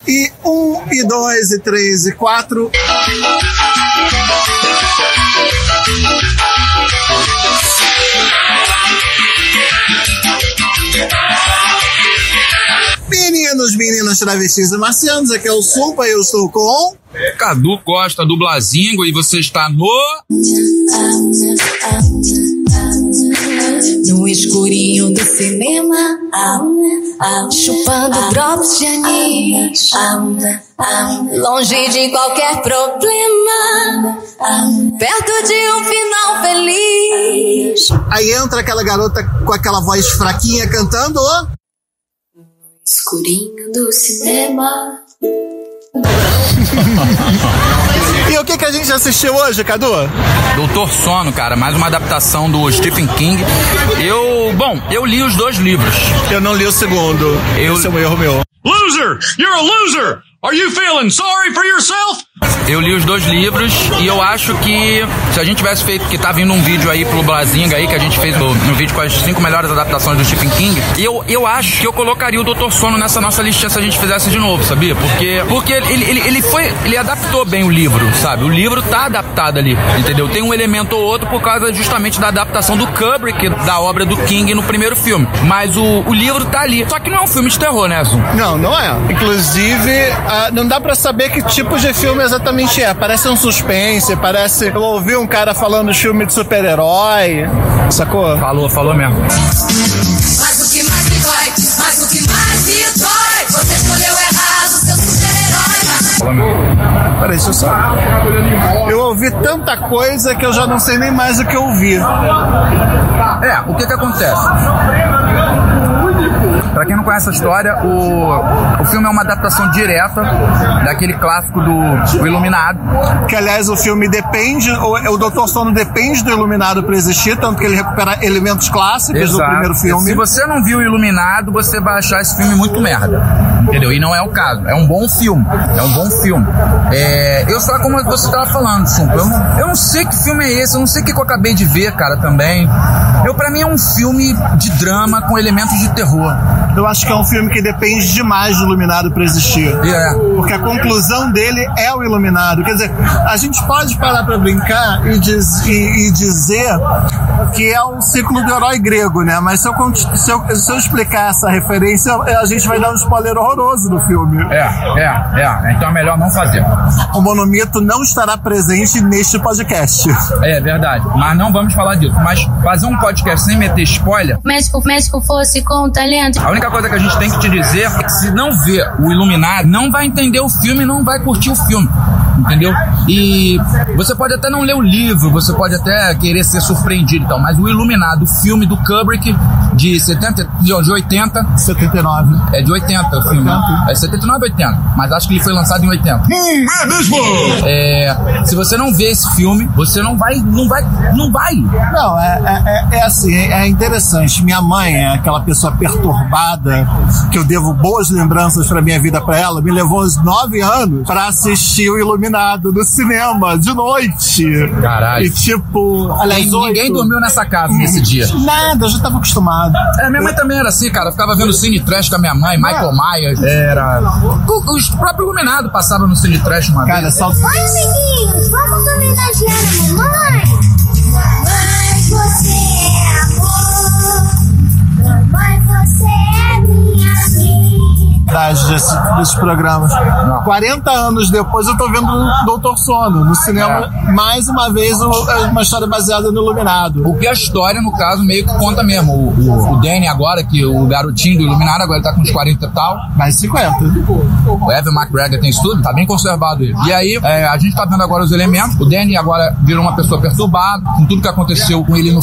E 1, e 2, e 3, e 4. Meninas, travestis e marcianos, aqui é o Supa e eu estou com... Cadu Costa, do Blazingo, e você está no escurinho do cinema, chupando drops de anis, longe de qualquer problema, perto de um final feliz. Aí entra aquela garota com aquela voz fraquinha cantando escurinho do cinema. E o que a gente assistiu hoje, Cadu? Doutor Sono, cara, mais uma adaptação do Stephen King. Eu li os 2 livros. Eu não li o segundo. Esse é um erro meu. Loser! You're a loser! Are you feeling sorry for yourself? Eu li os 2 livros e eu acho que se a gente tivesse feito, que tá vindo um vídeo aí pro Blazinga aí, que a gente fez no vídeo com as 5 melhores adaptações do Stephen King, eu acho que eu colocaria o Doutor Sono nessa nossa listinha se a gente fizesse de novo, sabia? Porque ele adaptou bem o livro, sabe? O livro tá adaptado ali, entendeu? Tem um elemento ou outro por causa justamente da adaptação do Kubrick, da obra do King no primeiro filme. Mas o livro tá ali. Só que não é um filme de terror, né, Zoom? Não é. Inclusive, não dá pra saber que tipo de filme exatamente é. Parece um suspense, parece... Eu ouvi um cara falando de filme de super-herói, sacou? Falou mesmo. Mas o que mais me dói, mas o que mais me dói, você escolheu errado, seu super-herói. Peraí, deixa eu só... Eu ouvi tanta coisa que eu já não sei nem mais o que eu ouvi. O que acontece? Pra quem não conhece a história, o filme é uma adaptação direta daquele clássico do Iluminado. Que, aliás, o filme depende, o Doutor Sono depende do Iluminado pra existir, tanto que ele recupera elementos clássicos do primeiro filme. Se você não viu o Iluminado, você vai achar esse filme muito merda, entendeu? E não é o caso, é um bom filme, eu só, como você tava falando, Sumpa, eu não sei que filme é esse, eu não sei o que eu acabei de ver, cara, também. Pra mim é um filme de drama com elementos de terror. Eu acho que é um filme que depende demais do Iluminado pra existir. Porque a conclusão dele é o Iluminado. Quer dizer, a gente pode parar pra brincar e dizer que é um ciclo do herói grego, né? Mas se eu explicar essa referência, a gente vai dar um spoiler horroroso do filme. Então é melhor não fazer. O monomito não estará presente neste podcast. É verdade, mas não vamos falar disso. Mas fazer um podcast sem meter spoiler... México fosse com talento. A única coisa que a gente tem que te dizer é que se não ver o Iluminado, não vai entender o filme, não vai curtir o filme, entendeu? E você pode até não ler o livro, você pode até querer ser surpreendido e tal, mas o Iluminado, o filme do Kubrick, de 80... 79. É de 80 o filme. É 79 ou 80, mas acho que ele foi lançado em 80. É mesmo? Se você não vê esse filme, você não vai. Não, é assim, é interessante. Minha mãe é aquela pessoa perturbada, que eu devo boas lembranças pra minha vida pra ela, me levou aos 9 anos pra assistir o Iluminado no cinema, de noite. Caralho. E tipo, aliás, ninguém dormiu nessa casa nesse dia. Nada, eu já tava acostumado. Minha mãe também era assim, cara. Eu ficava vendo Cine Trash com a minha mãe, Michael Myers. Os próprios Iluminados passavam no Cine Trash uma vez. Oi, meninos, vamos homenagear a mamãe? Mamãe, você é amor. Mamãe, você é minha vida. Desses programas. 40 anos depois eu tô vendo o Doutor Sono no cinema, mais uma vez uma história baseada no Iluminado. O que a história, no caso, meio que conta mesmo. O Danny agora, que o garotinho do Iluminado, agora ele tá com uns 40 e tal. Mais 50. O Evan McGregor tem isso tudo, tá bem conservado ele. E aí, a gente tá vendo agora os elementos. O Danny agora virou uma pessoa perturbada, com tudo que aconteceu com ele no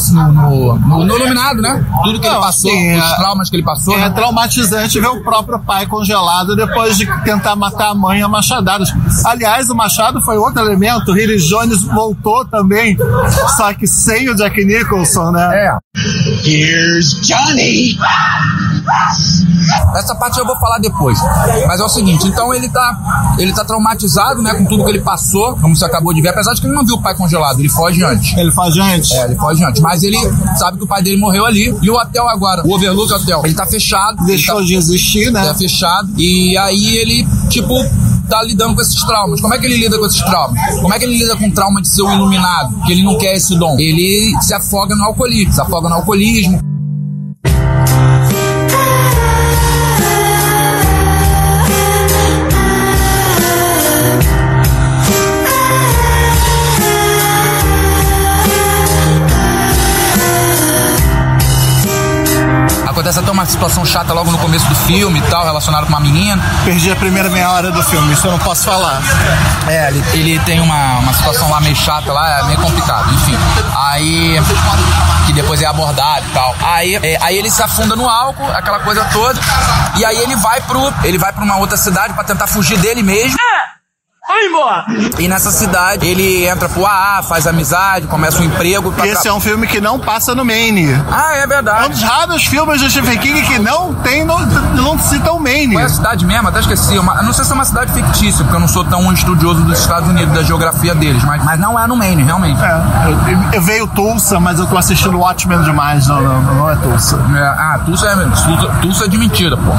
Iluminado, né? Tudo que ele passou, os traumas que ele passou. É traumatizante ver o próprio pai congelado depois de tentar matar a mãe a machadadas. Aliás, o machado foi outro elemento. Hilary Jones voltou também, só que sem o Jack Nicholson, né? Here's Johnny! Essa parte eu vou falar depois. Mas é o seguinte, então ele tá traumatizado, né, com tudo que ele passou, como você acabou de ver, apesar de que ele não viu o pai congelado, ele foge antes. Ele foge antes? Ele foge antes. Mas ele sabe que o pai dele morreu ali. E o hotel agora, o Overlook Hotel, ele tá fechado. Deixou de existir, né? Tá fechado. E aí ele, tipo, tá lidando com esses traumas. Como é que ele lida com esses traumas? Como é que ele lida com o trauma de ser um iluminado? Que ele não quer esse dom. Ele se afoga no alcoolismo. Acontece até uma situação chata logo no começo do filme e tal, relacionado com uma menina. Perdi a primeira meia hora do filme, isso eu não posso falar. Ele tem uma situação lá meio chata, lá é meio complicado, enfim. Aí, que depois é abordado e tal. Aí ele se afunda no álcool, aquela coisa toda. E aí ele vai pra uma outra cidade pra tentar fugir dele mesmo. E nessa cidade ele entra pro AA, faz amizade, começa um emprego. Esse é um filme que não passa no Maine. É verdade. É um dos raros filmes do Stephen King que não cita o Maine. Qual é a cidade mesmo? Até esqueci. Eu não sei se é uma cidade fictícia, porque eu não sou tão estudioso dos Estados Unidos, da geografia deles, mas não é no Maine, realmente. Eu veio Tulsa, mas eu tô assistindo Watchmen demais, não é Tulsa. Tulsa é de mentira, pô.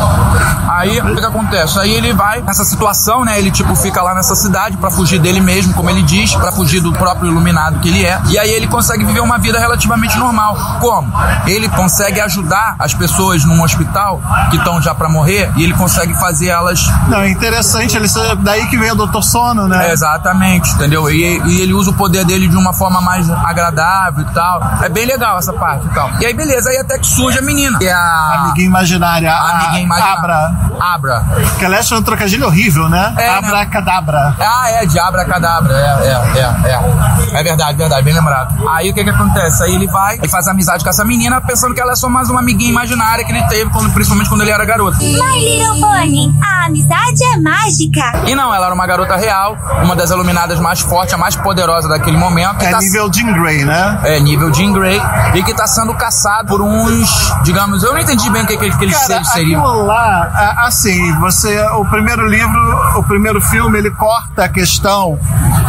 Aí, o que acontece? Aí ele vai nessa situação, né? Ele tipo fica lá nessa cidade pra fugir dele mesmo, como ele diz, pra fugir do próprio iluminado que ele é. E aí ele consegue viver uma vida relativamente normal. Como? Ele consegue ajudar as pessoas num hospital que estão já pra morrer e ele consegue fazer elas... Não, é interessante, daí que vem o Dr. Sono, né? Exatamente, entendeu? E ele usa o poder dele de uma forma mais agradável e tal. É bem legal essa parte e tal. E aí beleza, aí até que surge a menina. Que é a amiguinha imaginária. Abra. Que aliás é um trocadilho horrível, né? Abracadabra. De abracadabra. É verdade, bem lembrado. Aí o que acontece? Aí ele vai e faz amizade com essa menina, pensando que ela é só mais uma amiguinha imaginária que ele teve, principalmente quando ele era garoto. My Little Pony, a amizade é mágica. E não, ela era uma garota real, uma das iluminadas mais fortes, a mais poderosa daquele momento. Nível Jean Grey, né? Nível Jean Grey. E que tá sendo caçado por uns, digamos, eu não entendi bem o que aqueles seres seriam. Aquilo lá, assim, o primeiro filme, ele corta a questão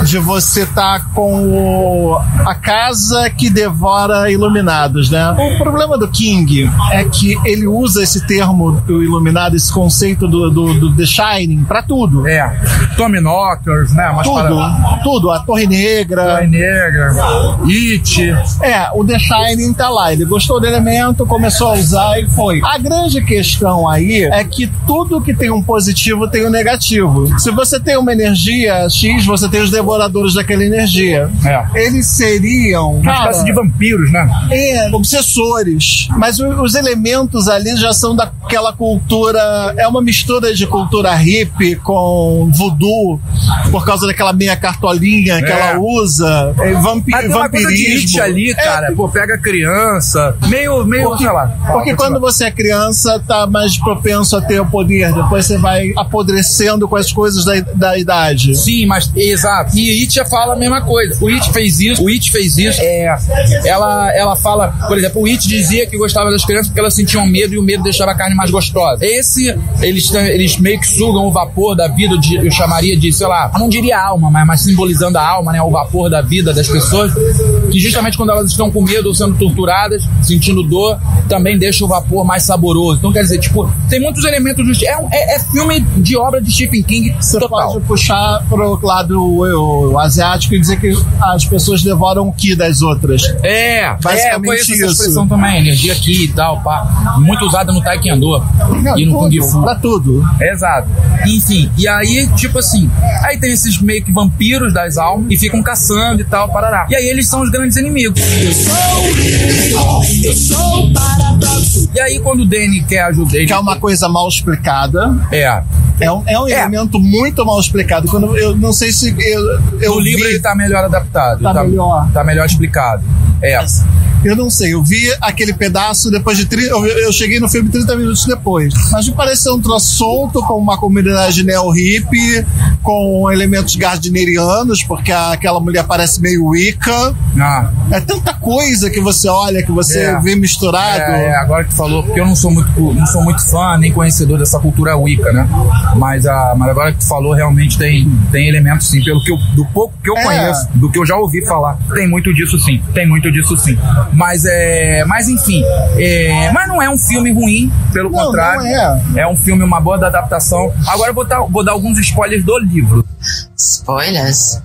de você tá com a casa que devora iluminados, né? O problema do King é que ele usa esse termo, o iluminado, esse conceito do The Shining pra tudo. Tommy Knockers, né? Tudo. A Torre Negra. It. O The Shining tá lá. Ele gostou do elemento, começou a usar e foi. A grande questão aí é que tudo que tem um positivo tem um negativo. Se você tem uma energia X, você tem os devoradores daquela energia. Eles seriam uma espécie de vampiros, né? Obsessores. Mas os elementos ali já são daquela cultura. É uma mistura de cultura hippie com voodoo, por causa daquela meia cartolinha que ela usa. Vampirismo. Uma coisa de It ali, cara. Pega criança. Meio, sei lá. Porque quando você é criança, tá mais propenso a ter o poder. Depois você vai apodrecendo com as coisas da idade. Sim, mas exato. E It fala a mesma coisa. O It fez isso. Ela fala, por exemplo, o It dizia que gostava das crianças porque elas sentiam medo e o medo deixava a carne mais gostosa. Eles meio que sugam o vapor da vida, eu chamaria de, sei lá, não diria alma, mas simbolizando a alma, né? O vapor da vida das pessoas, que justamente quando elas estão com medo ou sendo torturadas, sentindo dor, também deixa o vapor mais saboroso. Então, quer dizer, tipo, tem muitos elementos do... É filme de obra de Stephen King. Você total. Pode puxar pro lado asiático e dizer que as pessoas devoram o ki das outras. Basicamente isso. Essa expressão também, energia aqui e tal, pá. Muito usada no Taekwondo e no Kung Fu. Pra tudo. Exato. Enfim, e aí, tipo assim, aí tem esses meio que vampiros das almas e ficam caçando e tal, parará. E aí eles são os grandes inimigos. Eu sou paradoxo. E aí quando o Danny quer ajudar ele... Que é uma coisa mal explicada. É um elemento muito mal explicado. Eu não sei se... No livro ele tá melhor adaptado. Tá melhor. Tá melhor explicado. Eu não sei, eu vi aquele pedaço depois de 30... Eu cheguei no filme 30 minutos depois. Mas me pareceu um troço solto, com uma comunidade neo-hippie, com elementos gardnerianos, porque aquela mulher parece meio Wicca. É tanta coisa que você olha, que você vê misturado. Agora que tu falou, porque eu não sou muito fã, nem conhecedor dessa cultura Wicca, né? Mas agora que tu falou, realmente tem elementos, sim. Do pouco que eu conheço, do que eu já ouvi falar, tem muito disso, sim. Mas enfim, mas não é um filme ruim, pelo contrário. Não é um filme, uma boa adaptação. Agora eu vou dar alguns spoilers do livro. Spoilers?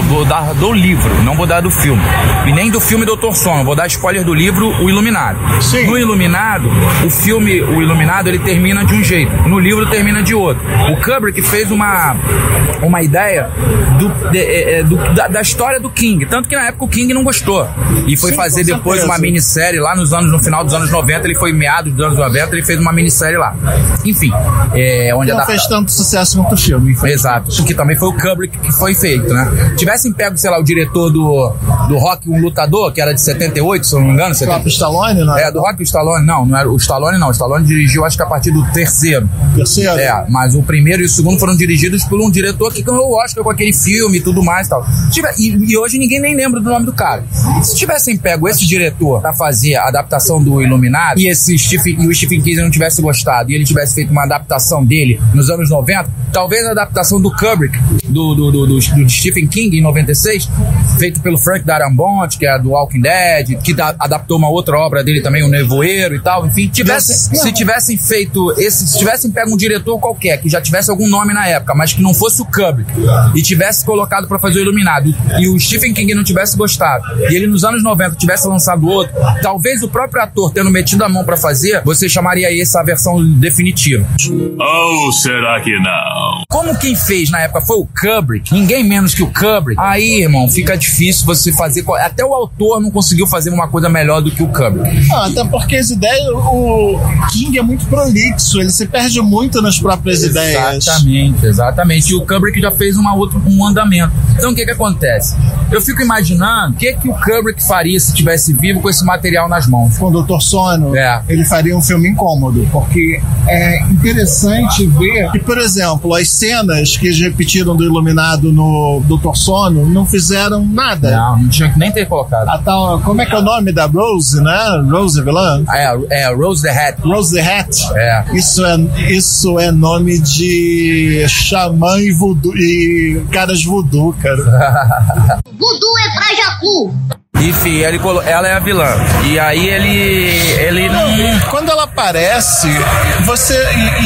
Vou dar do livro, não vou dar do filme. E nem do filme Doutor Sono, vou dar spoiler do livro O Iluminado. Sim. No Iluminado, o filme O Iluminado, ele termina de um jeito. No livro termina de outro. O Kubrick fez uma ideia da história do King. Tanto que na época o King não gostou. E foi fazer depois uma minissérie lá no final dos anos 90, ele foi meados dos anos 90, ele fez uma minissérie lá. Enfim, onde não fez tanto sucesso quanto o filme. Exato, porque também foi o Kubrick que foi feito, né? Tivessem pego, sei lá, o diretor do Rock, um Lutador, que era de 78, se eu não me engano. O próprio Stallone, não é? Do Rock e o Stallone, não era o Stallone, não. O Stallone dirigiu, acho que a partir do terceiro. Mas o primeiro e o segundo foram dirigidos por um diretor que ganhou o Oscar com aquele filme e tudo mais e tal. E hoje ninguém nem lembra do nome do cara. Se tivessem pego esse diretor pra fazer a adaptação do Iluminado e o Stephen King não tivesse gostado e ele tivesse feito uma adaptação dele nos anos 90, talvez a adaptação do Kubrick, do Stephen King, em 96, feito pelo Frank Darabont, que é do Walking Dead, que adaptou uma outra obra dele também, O Nevoeiro e tal, enfim, se tivessem pego um diretor qualquer, que já tivesse algum nome na época, mas que não fosse o Kubrick, e tivesse colocado pra fazer o Iluminado, e o Stephen King não tivesse gostado, e ele nos anos 90 tivesse lançado outro, talvez o próprio ator tendo metido a mão pra fazer, você chamaria essa a versão definitiva. Ou será que não? Como quem fez na época foi o Kubrick, ninguém menos que o Kubrick, aí, irmão, fica difícil você fazer... Até o autor não conseguiu fazer uma coisa melhor do que o Kubrick. Até porque as ideias... O King é muito prolixo, ele se perde muito nas próprias ideias. Exatamente. E o Kubrick já fez um andamento. Então, o que acontece? Eu fico imaginando o que o Kubrick faria se estivesse vivo com esse material nas mãos. Com o Dr. Sono, ele faria um filme incômodo, porque é interessante ver que, por exemplo, as cenas que eles repetiram do Iluminado no Dr. Sono não fizeram nada. Não tinha que nem ter colocado. Como é que é o nome da Rose, né? Rose vilã? Rose the Hat. Rose the Hat? Isso é nome de xamã e voodoo, e caras voodoo, cara. Voodoo é pra Jacu. Enfim, ela é a vilã. E aí ele não... Quando ela aparece, você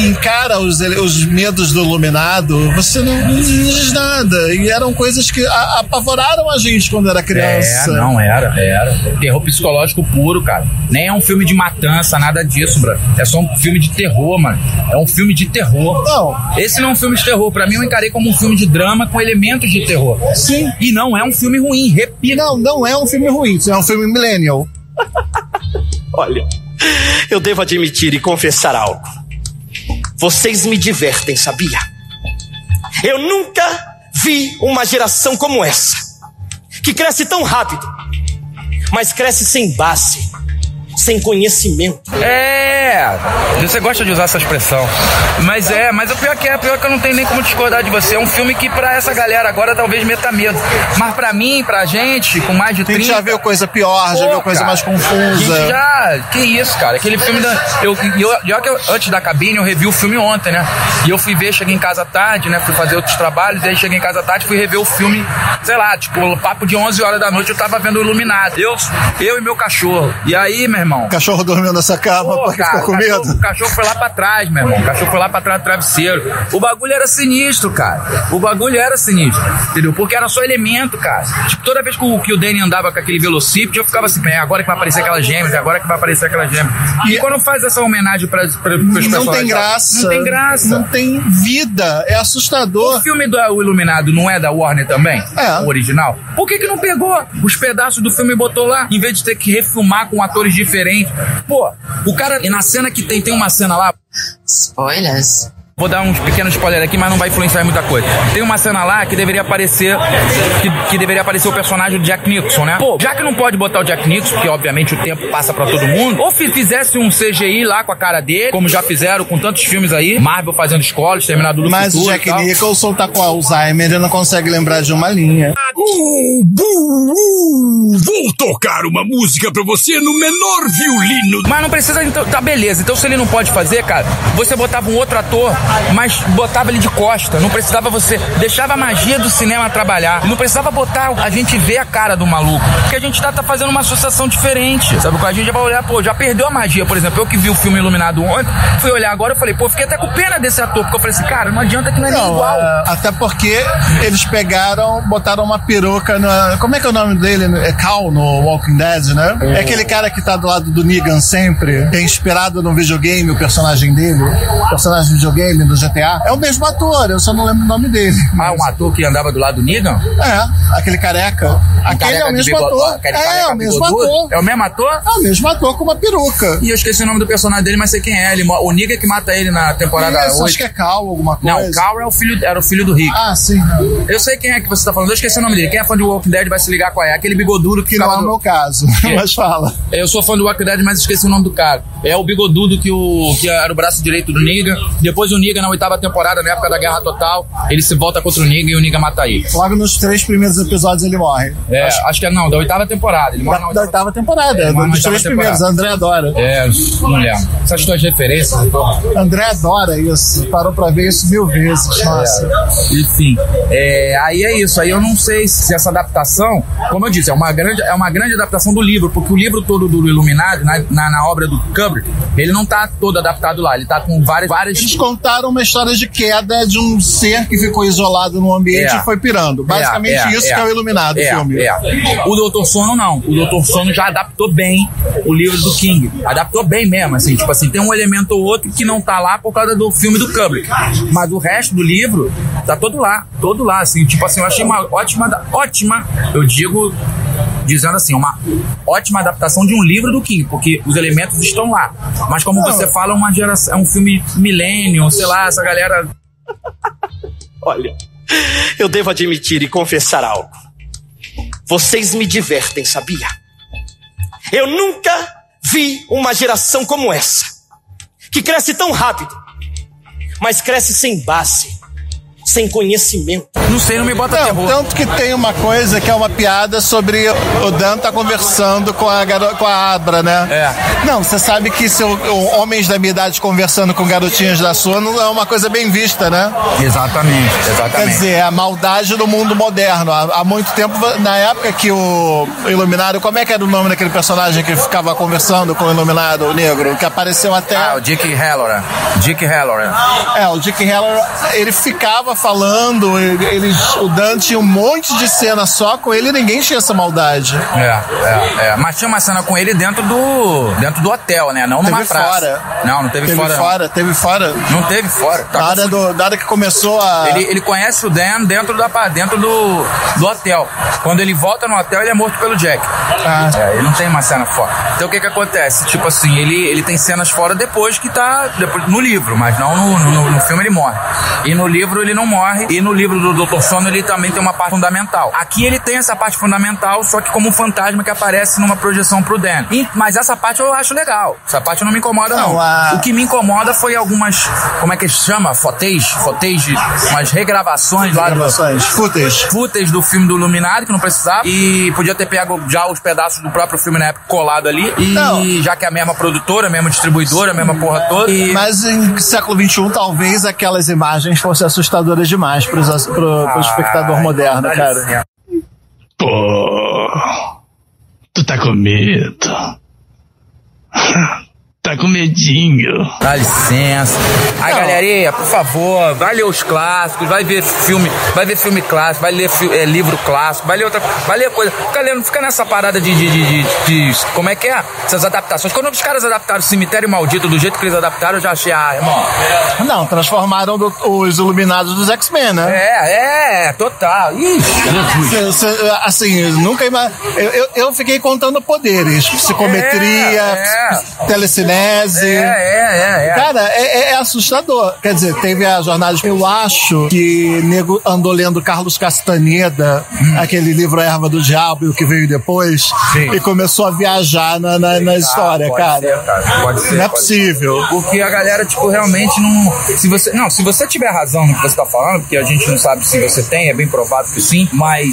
encara os medos do Iluminado, você não diz nada. E eram coisas que apavoraram a gente quando era criança. Era. Terror psicológico puro, cara. Nem é um filme de matança, nada disso, bro. É só um filme de terror, mano. É um filme de terror. Não. Esse não é um filme de terror. Pra mim, eu encarei como um filme de drama com elementos de terror. Sim. E não é um filme ruim, repito. Não é um filme ruim, isso é um filme millennial. Olha, eu devo admitir e confessar algo. Vocês me divertem, sabia? Eu nunca vi uma geração como essa, que cresce tão rápido, mas cresce sem base, sem conhecimento. Você gosta de usar essa expressão. Mas o pior que eu não tenho nem como discordar de você. É um filme que pra essa galera agora talvez meta medo. Mas pra mim, pra gente, com mais de 30... A gente já viu coisa pior, já viu coisa mais confusa. Que isso, cara. Aquele filme antes da cabine, eu revi o filme ontem, né? E eu fui ver, cheguei em casa à tarde, né? Fui fazer outros trabalhos, e aí cheguei em casa à tarde, fui rever o filme, sei lá, tipo, papo de 11 horas da noite, eu tava vendo o Iluminado. Eu e meu cachorro. E aí, meu irmão... O cachorro dormiu nessa cama porque ficou com medo? O cachorro foi lá pra trás, meu irmão. O cachorro foi lá pra trás do travesseiro. O bagulho era sinistro, cara. Entendeu? Porque era só elemento, cara. Tipo, toda vez que o Danny andava com aquele velocípede, eu ficava assim, agora que vai aparecer aquelas gêmeas. E quando faz essa homenagem pros personagens... Não tem graça. Não tem vida. É assustador. O filme do Iluminado não é da Warner também? O original? Por que não pegou os pedaços do filme e botou lá? Em vez de ter que refilmar com atores diferentes. Pô, o cara... E na cena que tem uma cena lá... Spoilers? Vou dar uns pequenos spoilers aqui, mas não vai influenciar em muita coisa. Tem uma cena lá que deveria aparecer que deveria aparecer o personagem do Jack Nicholson, né? Pô, já que não pode botar o Jack Nicholson, porque obviamente o tempo passa pra todo mundo, ou fizesse um CGI lá com a cara dele, como já fizeram com tantos filmes aí, Marvel fazendo escola, Exterminador do Futuro. Mas o Jack Nicholson tá com Alzheimer e não consegue lembrar de uma linha. Vou tocar uma música pra você no menor violino. Mas não precisa, então, tá beleza. Então se ele não pode fazer, cara, você botava um outro ator, mas botava ele de costa. Não precisava você, deixava a magia do cinema trabalhar. Não precisava botar a gente ver a cara do maluco, porque a gente tá fazendo uma associação diferente, sabe? A gente já vai olhar, pô, já perdeu a magia. Por exemplo, eu que vi o filme Iluminado ontem, fui olhar agora, eu falei, pô, fiquei até com pena desse ator, porque eu falei assim, cara, não adianta que não é nem igual. Até porque eles botaram uma peruca na... Como é que é o nome dele? É Cal no Walking Dead, né? É aquele cara que tá do lado do Negan sempre, que é inspirado no videogame, o personagem dele, o personagem de videogame do GTA. É o mesmo ator, eu só não lembro o nome dele. Ah, um ator que andava do lado do Negan? É, aquele careca. Aquele é o mesmo ator. É o mesmo ator. É o mesmo ator? É o mesmo ator com uma peruca. E eu esqueci o nome do personagem dele, mas sei quem é. O Negan que mata ele na temporada 8. Acho que é Cal, alguma coisa. Não, Cal era o filho do Rick. Ah, sim. Eu sei quem é que você tá falando, eu esqueci o nome dele. Quem é fã de Walking Dead vai se ligar qual é. Aquele bigodudo que não é o meu caso, mas fala. Eu sou fã do Walking Dead, mas esqueci o nome do cara. É o bigodudo que era o braço direito do Negan. Depois o Negan, na 8ª temporada, na época da Guerra Total, ele se volta contra o Negan e o Negan mata ele. Logo nos 3 primeiros episódios ele morre. Acho que é, não, da 8ª temporada. Ele morre na 8ª temporada, dos 3 primeiros. André adora. Não lembro. Essas tuas referências, então. André adora isso. Parou pra ver isso 1000 vezes. Nossa. Enfim, aí é isso. Aí eu não sei se essa adaptação, como eu disse, é uma grande adaptação do livro, porque o livro todo do Iluminado, na obra do Kubrick, ele não tá todo adaptado lá, ele tá com várias... Eles contaram uma história de queda de um ser que ficou isolado no ambiente e foi pirando. Basicamente isso que é o Iluminado, o filme. O Dr. Sono não. O Dr. Sono já adaptou bem o livro do King. Adaptou bem mesmo, assim, tipo assim, tem um elemento ou outro que não tá lá por causa do filme do Kubrick. Mas o resto do livro tá todo lá, assim, tipo assim, eu achei uma ótima, eu digo, dizendo assim, uma ótima adaptação de um livro do King, porque os elementos estão lá. Mas como você fala, é uma geração, é um filme millennium, sei lá, essa galera... Olha, eu devo admitir e confessar algo. Vocês me divertem, sabia? Eu nunca vi uma geração como essa, que cresce tão rápido, mas cresce sem base, sem conhecimento. Não sei, não me bota terror. Tanto que tem uma coisa que é uma piada sobre o Dan tá conversando com a Abra, né? Não, você sabe que homens da minha idade conversando com garotinhas da sua não é uma coisa bem vista, né? Exatamente. Quer dizer, é a maldade do mundo moderno. Há muito tempo, na época que o Iluminado... Como é que era o nome daquele personagem que ficava conversando com o Iluminado, o negro? Que apareceu até... o Dick Halloran. O Dick Halloran, ele ficava falando... O Dan tinha um monte de cena só com ele e ninguém tinha essa maldade. Mas tinha uma cena com ele dentro do hotel, né? Não numa praça. Fora. Não teve fora. Teve fora. Não teve fora. Tá na hora que começou a... Ele conhece o Dan dentro do hotel. Quando ele volta no hotel, ele é morto pelo Jack. Ele não tem uma cena fora. Então o que acontece? Tipo assim, ele tem cenas fora depois no livro, mas não no filme ele morre. E no livro ele não morre. E no livro do Dr. Sono ele também tem uma parte fundamental. Aqui ele tem essa parte fundamental, só que como um fantasma que aparece numa projeção pro Dan. Mas essa parte eu acho legal. Essa parte não me incomoda, não. O que me incomoda foi algumas, como é que chama? Footage, umas regravações lá. Footage do filme do Iluminado, que não precisava. E podia ter pego já os pedaços do próprio filme na época colado ali. E já que é a mesma produtora, a mesma distribuidora, a mesma porra toda. Mas em século XXI, talvez aquelas imagens fossem assustadoras demais pro espectador moderno, cara. Pô, tu tá com medo. Tá com medinho. Dá licença. Aí, galerinha, por favor, vai ler os clássicos, vai ver filme clássico, vai ler livro clássico, vai ler coisa. Fica nessa parada de como é que é? Essas adaptações. Quando os caras adaptaram o Cemitério Maldito do jeito que eles adaptaram, eu já achei, irmão. Não, transformaram os Iluminados dos X-Men, né? Total. Ixi, assim, nunca eu fiquei contando poderes, psicometria, telecinese, maionese. Cara, é assustador. Quer dizer, teve a jornada... Eu acho que nego andou lendo Carlos Castaneda, aquele livro Erva do Diabo, o que veio depois, e começou a viajar na história, cara. Pode ser. Não é possível. Porque a galera, tipo, realmente não... Se você tiver razão no que você tá falando, porque a gente não sabe se você tem, é bem provável que sim, mas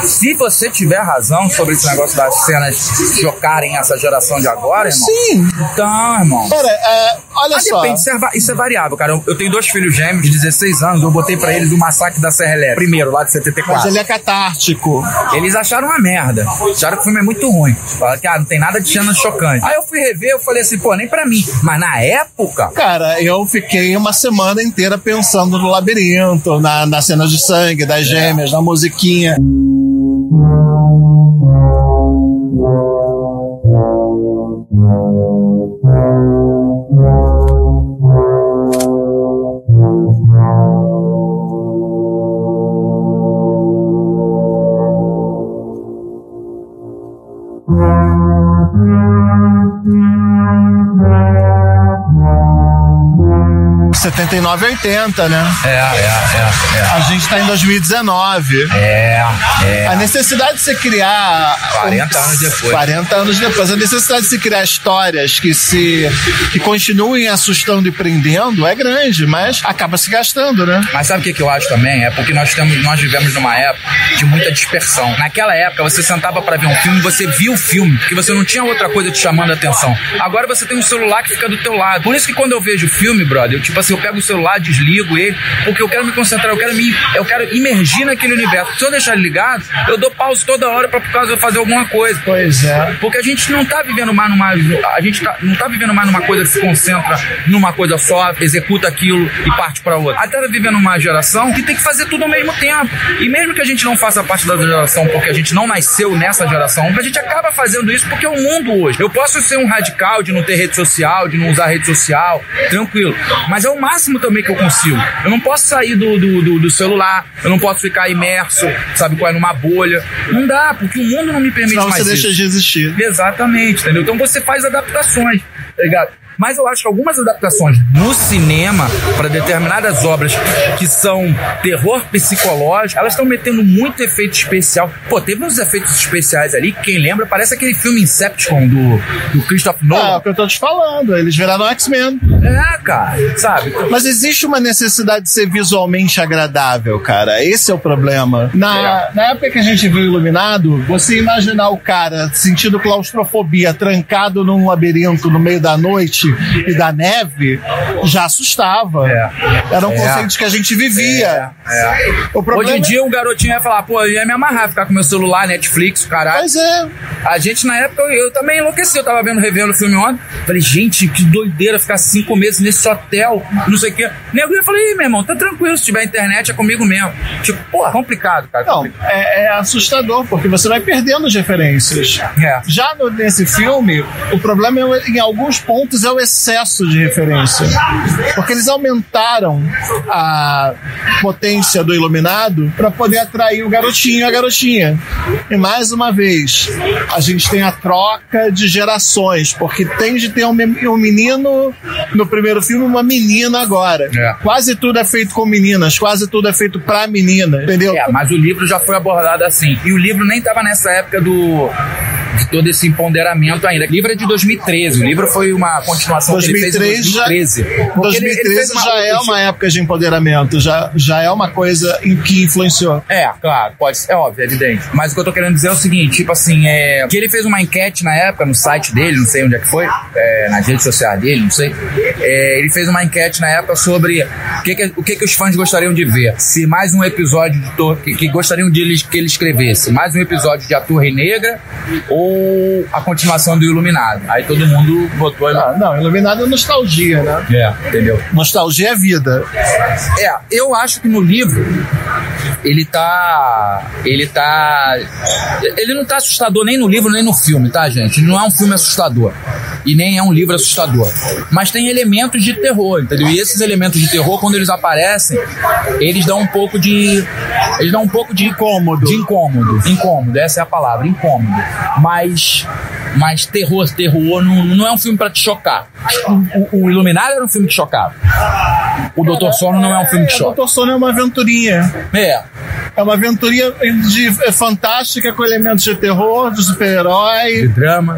se você tiver razão sobre esse negócio das cenas chocarem essa geração de agora, irmão... Sim. Então, irmão... Cara, olha só... Depende, isso é variável, cara. Eu tenho 2 filhos gêmeos de 16 anos, eu botei pra eles o Massacre da Serra Elétrica, primeiro, lá de 74. Mas ele é catártico. Eles acharam uma merda. Acharam que o filme é muito ruim. Falaram que não tem nada de cena chocante. Aí eu fui rever, eu falei assim, pô, nem pra mim. Mas na época... Cara, eu fiquei uma semana inteira pensando no labirinto, na cena de sangue, das gêmeas, na musiquinha. De 79 a 80, né? A gente tá em 2019. A necessidade de se criar... 40 anos depois. 40 anos depois. A necessidade de se criar histórias que continuem assustando e prendendo é grande, mas acaba se gastando, né? Mas sabe o que eu acho também? É porque nós vivemos numa época de muita dispersão. Naquela época, você sentava pra ver um filme, você via o filme, porque você não tinha outra coisa te chamando a atenção. Agora você tem um celular que fica do teu lado. Por isso que quando eu vejo filme, brother, eu pego o celular, desligo ele, porque eu quero me concentrar, eu quero imergir naquele universo. Se eu deixar ele ligado, eu dou pausa toda hora por causa de eu fazer alguma coisa. Pois é. Porque a gente não tá vivendo mais não tá vivendo mais numa coisa que se concentra numa coisa só, executa aquilo e parte pra outra. Até tá vivendo uma geração que tem que fazer tudo ao mesmo tempo. E mesmo que a gente não faça parte da geração porque a gente não nasceu nessa geração, a gente acaba fazendo isso porque é o mundo hoje. Eu posso ser um radical de não ter rede social, de não usar rede social, tranquilo. Mas é o máximo também que eu consigo. Eu não posso sair do celular, eu não posso ficar imerso, sabe qual é, numa bolha. Não dá, porque o mundo não me permite mais isso. Senão você deixa de existir. Exatamente, entendeu? Então você faz adaptações, tá ligado? Mas eu acho que algumas adaptações no cinema para determinadas obras que são terror psicológico, elas estão metendo muito efeito especial. Pô, teve uns efeitos especiais ali que, quem lembra, parece aquele filme Inception do Christopher Nolan. É o que eu tô te falando, eles viraram X-Men. Cara, sabe? Mas existe uma necessidade de ser visualmente agradável, cara. Esse é o problema. Na época que a gente viu Iluminado, você imaginar o cara sentindo claustrofobia, trancado num labirinto no meio da noite e da neve, já assustava. Eram conceitos que a gente vivia. O problema... Hoje em dia um garotinho ia falar, pô, eu ia me amarrar, ficar com meu celular, Netflix, caralho. Pois é. A gente, na época, eu também enlouqueci. Eu tava revendo o filme ontem. Falei, gente, que doideira ficar 5 meses nesse hotel, não sei o quê. Nego, eu falei, meu irmão, tá tranquilo, se tiver internet é comigo mesmo. Tipo, pô, complicado, cara. Não, é assustador, porque você vai perdendo as referências. Já nesse filme, o problema em alguns pontos é o excesso de referência. Porque eles aumentaram a potência do Iluminado para poder atrair o garotinho e a garotinha. E mais uma vez, a gente tem a troca de gerações, porque tem de ter um menino no primeiro filme, uma menina agora. Quase tudo é feito com meninas, quase tudo é feito pra menina, entendeu? Mas o livro já foi abordado assim. E o livro nem tava nessa época de todo esse empoderamento ainda. O livro é de 2013. O livro foi uma continuação que ele fez em 2013. 2013 já é uma época de empoderamento, já é uma coisa em que influenciou. Claro, pode ser, é óbvio, é evidente. Mas o que eu tô querendo dizer é o seguinte, tipo assim, que ele fez uma enquete na época, no site dele, não sei onde é que foi, nas redes sociais dele, não sei. Ele fez uma enquete na época sobre o que os fãs gostariam de ver. Se mais um episódio que gostariam que ele escrevesse, mais um episódio de A Torre Negra ou a continuação do Iluminado. Aí todo mundo botou... Não, Iluminado é nostalgia, né? Entendeu? Nostalgia é vida. Eu acho que no livro ele não tá assustador nem no livro nem no filme, tá, gente? Não é um filme assustador e nem é um livro assustador, mas tem elementos de terror, entendeu? E esses elementos de terror, quando eles aparecem, eles dão um pouco de incômodo, essa é a palavra, incômodo. Mas Mas terror não é um filme pra te chocar. O Iluminado era um filme que chocava. O Doutor Sono não é um filme que choca. O Doutor Sono é uma aventurinha. É uma aventurinha fantástica com elementos de terror, de super-herói,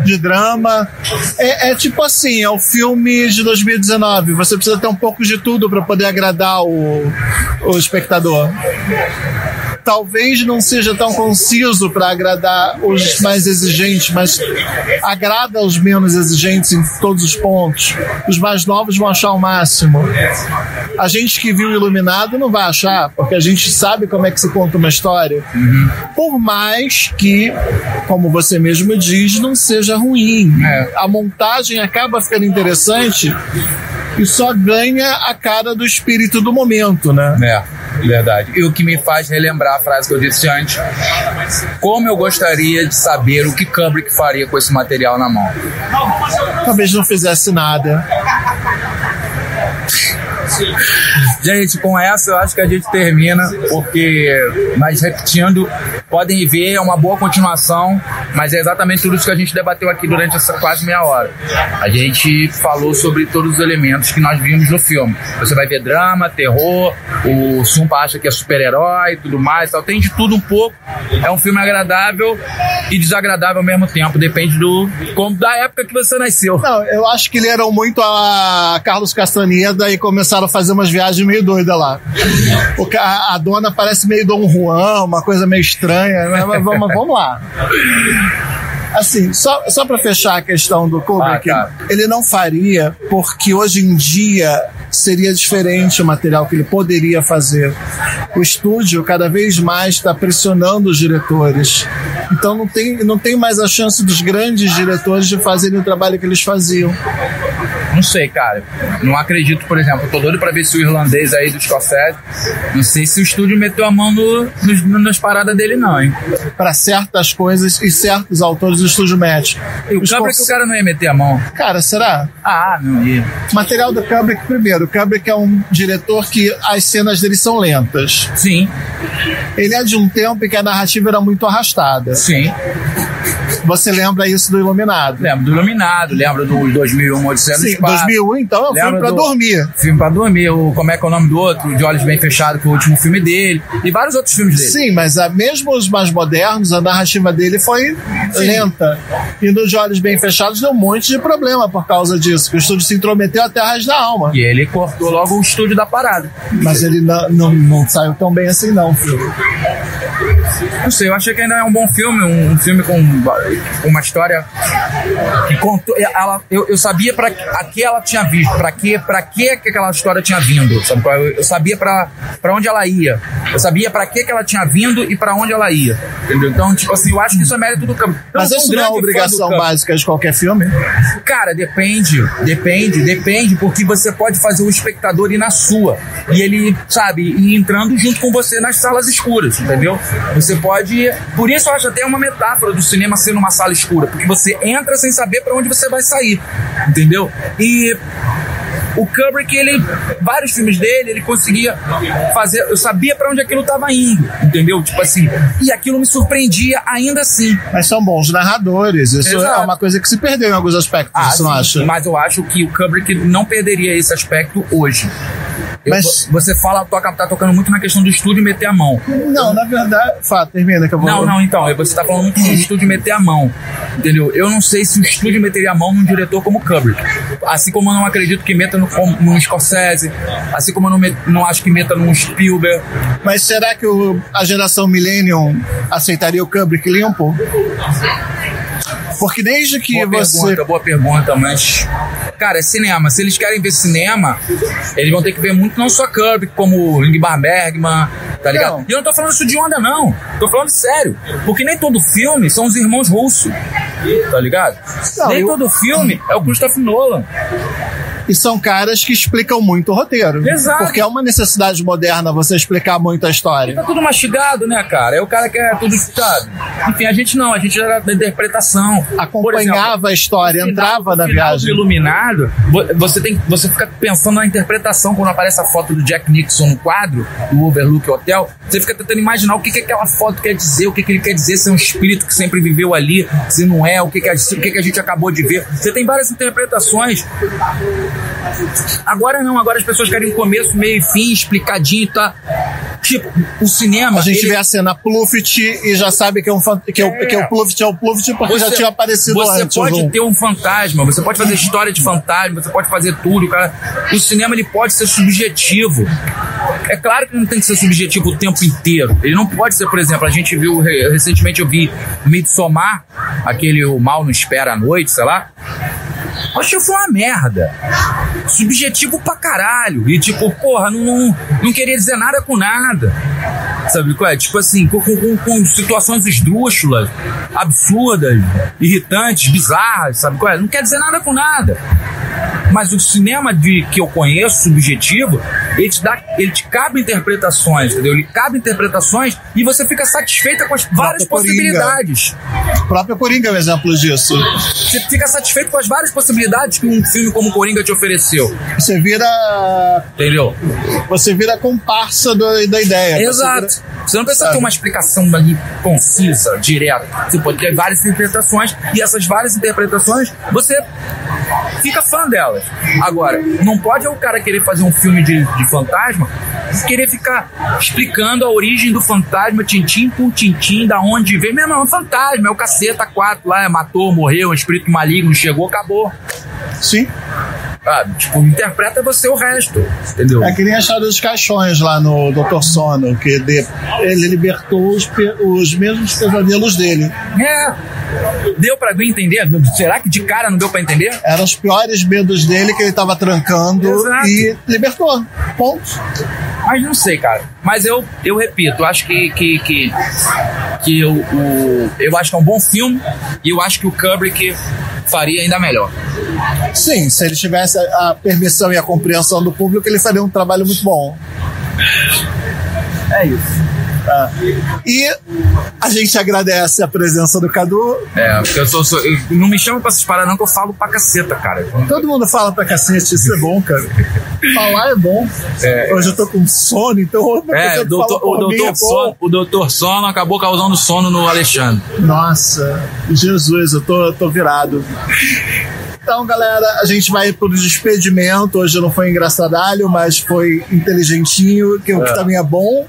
de drama. É tipo assim, é o filme de 2019. Você precisa ter um pouco de tudo para poder agradar o espectador. Talvez não seja tão conciso para agradar os mais exigentes, mas agrada os menos exigentes em todos os pontos. Os mais novos vão achar o máximo. A gente que viu Iluminado não vai achar, porque a gente sabe como é que se conta uma história. Por mais que, como você mesmo diz, não seja ruim. A montagem acaba ficando interessante e só ganha a cara do espírito do momento, né? Verdade. E o que me faz relembrar a frase que eu disse antes: como eu gostaria de saber o que Kubrick faria com esse material na mão. Talvez não fizesse nada. Gente, com essa eu acho que a gente termina, porque, mas repetindo, podem ver, é uma boa continuação, mas é exatamente tudo isso que a gente debateu aqui durante essa quase meia hora. A gente falou sobre todos os elementos que nós vimos no filme. Você vai ver drama, terror, o Sumpa acha que é super-herói e tudo mais, tem de tudo um pouco. É um filme agradável e desagradável ao mesmo tempo, depende da época que você nasceu. Não, eu acho que leram muito a Carlos Castaneda e começaram a fazer umas viagens meio doidas lá. Porque a dona parece meio Dom Juan, uma coisa meio estranha, mas vamos lá. Assim, só para fechar a questão do Kubrick, ele não faria porque hoje em dia seria diferente o material que ele poderia fazer. O estúdio cada vez mais está pressionando os diretores. Então não tem mais a chance dos grandes diretores de fazerem o trabalho que eles faziam. Não sei, cara. Não acredito, por exemplo, eu tô doido pra ver se o irlandês aí do Scorsese, não sei se o estúdio meteu a mão nas paradas dele não, hein? Pra certas coisas e certos autores do estúdio mete. E o Kubrick o cara não ia meter a mão? Cara, será? Não ia. Material do Kubrick, primeiro. O Kubrick é um diretor que as cenas dele são lentas. Sim. Ele é de um tempo em que a narrativa era muito arrastada. Sim. Você lembra isso do Iluminado? Lembro do Iluminado, lembro do 2001, Odisseia no Espaço. 2001, então, é um filme pra dormir. Filme pra dormir. Como é que é o nome do outro? De Olhos Bem Fechados, que é o último filme dele. E vários outros filmes dele. Sim, mas mesmo os mais modernos, a narrativa dele foi lenta. E no De Olhos Bem Fechados deu um monte de problema por causa disso, que o estúdio se intrometeu até a raiz da alma. E ele cortou logo o estúdio da parada. Mas ele não saiu tão bem assim, não, filho. Não sei, eu achei que ainda é um bom filme, um filme com uma história que contou. Eu sabia pra que ela tinha visto, pra que aquela história tinha vindo, sabe? Eu sabia pra onde ela ia, eu sabia pra que ela tinha vindo e pra onde ela ia, entendeu? Então, tipo assim, eu acho que isso é mérito do campo. Mas isso não é uma obrigação básica de qualquer filme? Cara, depende, porque você pode fazer o espectador ir na sua, e ele, sabe, ir entrando junto com você nas salas escuras, entendeu? Você pode... Por isso eu acho até uma metáfora do cinema ser numa sala escura, porque você entra sem saber pra onde você vai sair, entendeu? E o Kubrick, vários filmes dele, ele conseguia fazer... Eu sabia pra onde aquilo tava indo, entendeu? Tipo assim, e aquilo me surpreendia ainda assim. Mas são bons narradores, isso é uma coisa que se perdeu em alguns aspectos, você não acha? Mas eu acho que o Kubrick não perderia esse aspecto hoje. Você tá tocando muito na questão do estúdio meter a mão. Não, na verdade... termina que eu vou... Não, então, você tá falando muito do estúdio meter a mão, entendeu? Eu não sei se o estúdio meteria a mão num diretor como Kubrick. Assim como eu não acredito que meta num Scorsese, assim como eu não acho que meta num Spielberg. Mas será que a geração Millennium aceitaria o Kubrick limpo? Porque desde que Boa pergunta, mas... Cara, é cinema. Se eles querem ver cinema, eles vão ter que ver muito, não só Kubrick, como Ingmar Bergman, tá ligado? Não. E eu não tô falando isso de onda, não. Tô falando sério. Porque nem todo filme são os irmãos russos, tá ligado? Nem todo filme é o Christopher Nolan. E são caras que explicam muito o roteiro. Exato. Porque é uma necessidade moderna você explicar muito a história. Tá tudo mastigado, né, cara? É o cara que é tudo explicado. Enfim, a gente era da interpretação. Acompanhava a história, entrava na viagem. Iluminado, você fica pensando na interpretação quando aparece a foto do Jack Nixon no quadro, do Overlook Hotel. Você fica tentando imaginar o que aquela foto quer dizer, o que ele quer dizer, se é um espírito que sempre viveu ali, se não é, o que a gente acabou de ver. Você tem várias interpretações. Agora não, agora as pessoas querem começo, meio e fim, explicadinho, tá? Tipo, o cinema... A gente vê a cena Pluft e já sabe que o Pluft é o Pluft porque já tinha aparecido antes. Você pode ter um fantasma, você pode fazer história de fantasma, você pode fazer tudo, cara. O cinema, ele pode ser subjetivo. É claro que não tem que ser subjetivo o tempo inteiro. Ele não pode ser, por exemplo, a gente viu, recentemente eu vi Midsommar, aquele O Mal Não Espera à Noite, sei lá. Acho que foi uma merda. Subjetivo pra caralho. E tipo, porra, não queria dizer nada com nada. Sabe qual é? Tipo assim, com situações esdrúxulas, absurdas, irritantes, bizarras, sabe qual é? Não quer dizer nada com nada. Mas o cinema que eu conheço, subjetivo, ele te cabe interpretações, entendeu? Ele cabe interpretações e você fica satisfeita com as várias possibilidades. O próprio Coringa é um exemplo disso. Você fica satisfeito com as várias possibilidades que um filme como Coringa te ofereceu. Você vira... Entendeu? Você vira comparsa da ideia. Exato. Você não precisa ter uma explicação ali concisa, direta. Você pode ter várias interpretações e essas várias interpretações você fica fã delas. Agora, não pode o cara querer fazer um filme de fantasma e querer ficar explicando a origem do fantasma, tintim por tintim, da onde veio. Mesmo, é um fantasma, é o caceta 4 lá, matou, morreu, um espírito maligno, chegou, acabou. Sim. Tipo, interpreta você o resto, entendeu? É que nem a história dos caixões lá no Dr. Sono, que ele libertou os mesmos pesadelos dele. Deu pra entender? Será que de cara não deu pra entender? Eram os piores medos dele que ele tava trancando. Exato. E libertou. Ponto. Mas não sei, cara. Mas eu repito, acho que eu acho que é um bom filme e eu acho que o Kubrick faria ainda melhor. Sim, se ele tivesse a permissão e a compreensão do público, ele faria um trabalho muito bom. É isso. E a gente agradece a presença do Cadu. Porque eu não me chama pra essas paradas não, que eu falo pra caceta, cara. Todo mundo fala pra cacete, isso é bom, cara. Falar é bom. Hoje eu tô com sono, então o Dr. Sono acabou causando sono no Alexandre. Nossa, Jesus, eu tô virado. Então, galera, a gente vai pro despedimento. Hoje não foi engraçadalho, mas foi inteligentinho, que também é bom.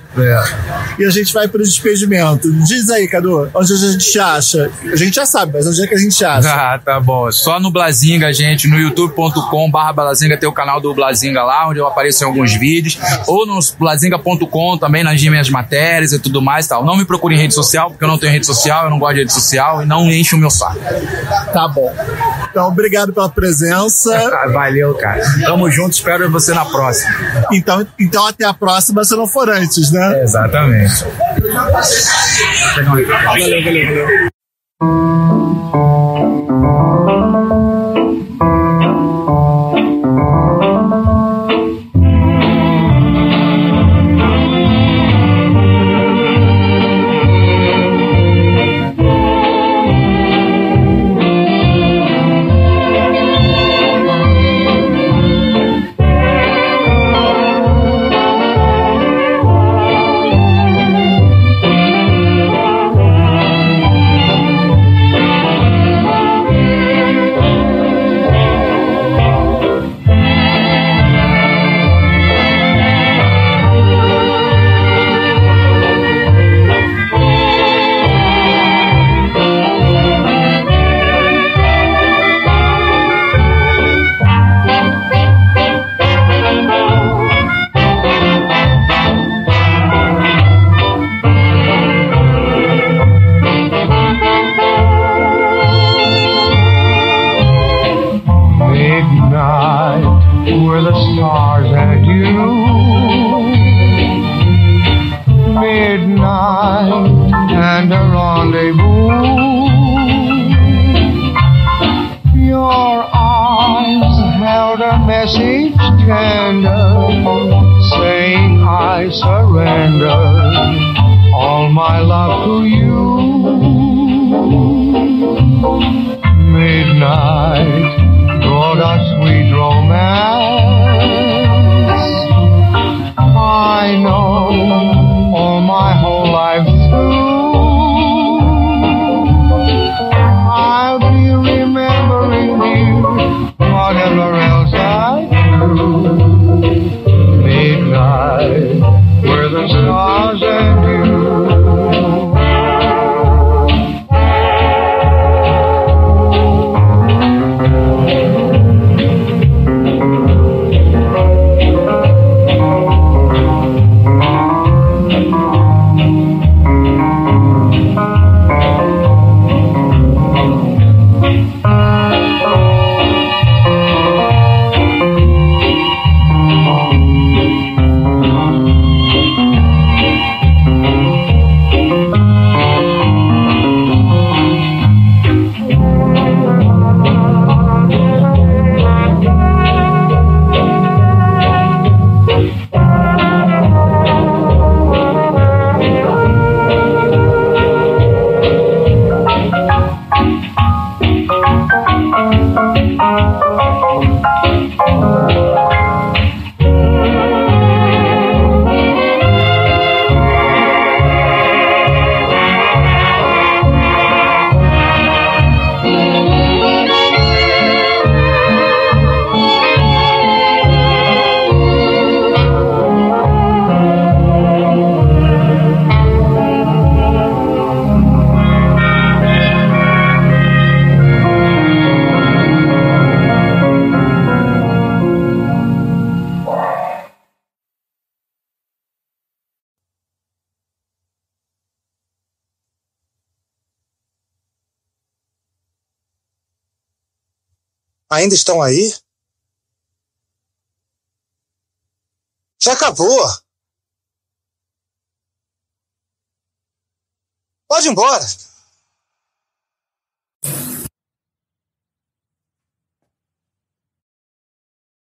E a gente vai pro despedimento. Diz aí, Cadu, onde a gente acha? A gente já sabe, mas onde é que a gente acha? Tá bom. Só no Blazinga, gente, no youtube.com/Blazinga tem o canal do Blazinga lá, onde eu apareço em alguns vídeos. Ou no blazinga.com também, nas minhas matérias e tudo mais e tal. Não me procure em rede social, porque eu não tenho rede social, eu não gosto de rede social e não enche o meu saco. Tá bom. Então, obrigado pela presença. Valeu, cara. Tamo junto, espero você na próxima. Então até a próxima, se não for antes, né? Exatamente. Valeu. Your arms held a message tender, saying I surrender all my love to you. Midnight brought us sweet romance. I know all my whole life through I'll be remembering you, whatever else I do. Midnight, where the stars and you. Ainda estão aí? Já acabou. Pode ir embora.